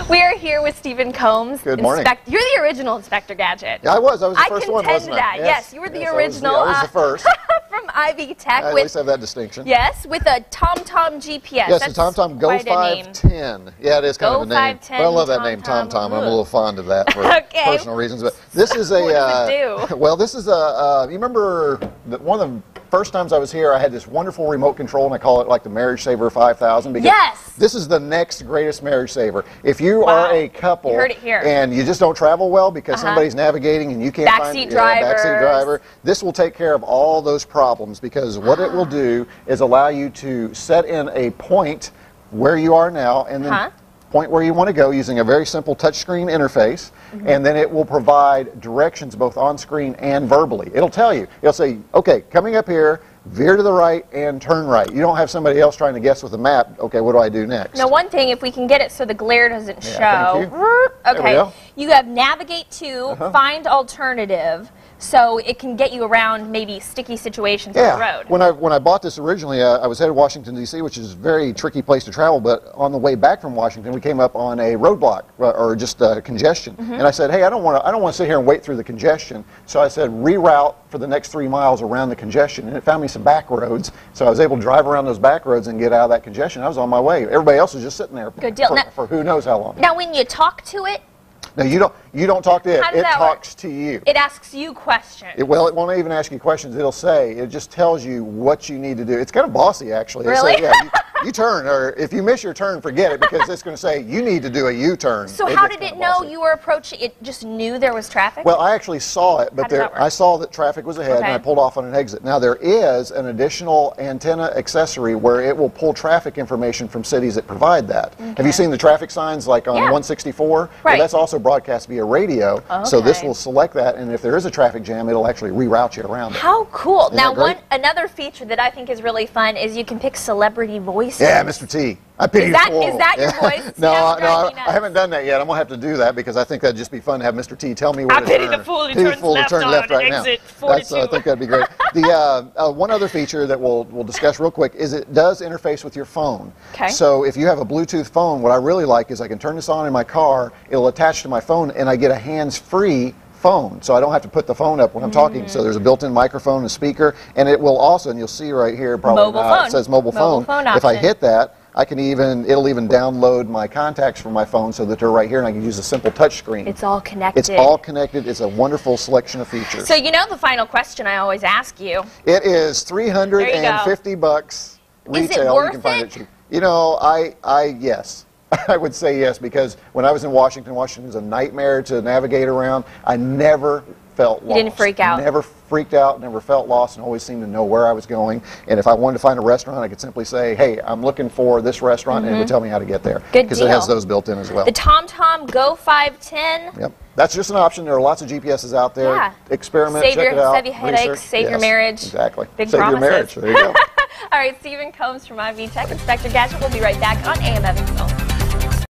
We are here with Stephen Combs. Good morning. You're the original Inspector Gadget. Yeah, I was. I was the first one, wasn't I? I contend that. Yes, you were the original. I was the first. From Ivy Tech. I at least have that distinction. Yes, with a TomTom GPS. Yes, the TomTom Go 510. Yeah, it is kind of a name. But I love that name, TomTom. I'm a little fond of that for personal reasons. But this is a. What does it do? Well, this is a. You remember one of the first times I was here, I had this wonderful remote control, and I call it like the Marriage Saver 5000. Because yes. This is the next greatest marriage saver. If you are a couple you heard it here. and you just don't travel well because somebody's navigating and you can't find backseat driver, this will take care of all those problems, because what it will do is allow you to set in a point where you are now and then point where you want to go using a very simple touchscreen interface, and then it will provide directions both on screen and verbally. It'll tell you. It'll say, okay, coming up here, veer to the right and turn right. You don't have somebody else trying to guess with a map, okay, what do I do next? Now, one thing, if we can get it so the glare doesn't show. Thank you. Okay, you have navigate to, find alternative, so it can get you around maybe sticky situations on the road. When I bought this originally, I was headed to Washington, D.C., which is a very tricky place to travel, but on the way back from Washington, we came up on a roadblock, or just congestion. And I said, hey, I don't want to sit here and wait through the congestion. So I said, reroute for the next 3 miles around the congestion. And it found me some back roads, so I was able to drive around those back roads and get out of that congestion. I was on my way. Everybody else was just sitting there for who knows how long. Now, when you talk to it, no, you don't talk to it. It talks to you. It asks you questions. Well, it won't even ask you questions. It just tells you what you need to do. It's kind of bossy, actually. Really? Yeah, you turn, or if you miss your turn, forget it, because it's going to say you need to do a U-turn. So how did it know you were approaching? It just knew there was traffic? Well, I actually saw it, but I saw that traffic was ahead, and I pulled off on an exit. Now, there is an additional antenna accessory where it will pull traffic information from cities that provide that. Have you seen the traffic signs like on 164? Right. Well, that's also broadcast via radio, so this will select that, and if there is a traffic jam, it'll actually reroute you around it. How cool. Now, another feature that I think is really fun is you can pick celebrity voices. Yeah, Mr. T. I pity you for Is that your voice? No, I haven't done that yet. I'm going to have to do that, because I think that'd just be fun to have Mr. T tell me where to turn. I pity the fool who turns left right on exit 42. I think that'd be great. The one other feature that we'll discuss real quick is it does interface with your phone. Okay. So if you have a Bluetooth phone, what I really like is I can turn this on in my car, it'll attach to my phone, and I get a hands-free phone, so I don't have to put the phone up when I'm talking. So there's a built-in microphone and speaker, and it will also, and you'll see right here, probably it says mobile phone. If I hit that, it'll even download my contacts from my phone so that they're right here, and I can use a simple touch screen. It's all connected. It's all connected. It's a wonderful selection of features. So you know the final question I always ask you. It is $350 retail. Is it worth you can find it cheap. You know, yes. I would say yes, because when I was in Washington was a nightmare to navigate around. I never felt lost. You didn't freak out? Never freaked out, never felt lost, and always seemed to know where I was going. And if I wanted to find a restaurant, I could simply say, hey, I'm looking for this restaurant, and it would tell me how to get there. Good because it has those built in as well. The TomTom Go 510. Yep. That's just an option. There are lots of GPSs out there. Yeah. Experiment, check it out. Save your headaches, save your marriage. Exactly. Big save promises. your marriage. There you go. All right, Stephen Combs from Ivy Tech, Inspector Gadget. We'll be right back on AM Evansville.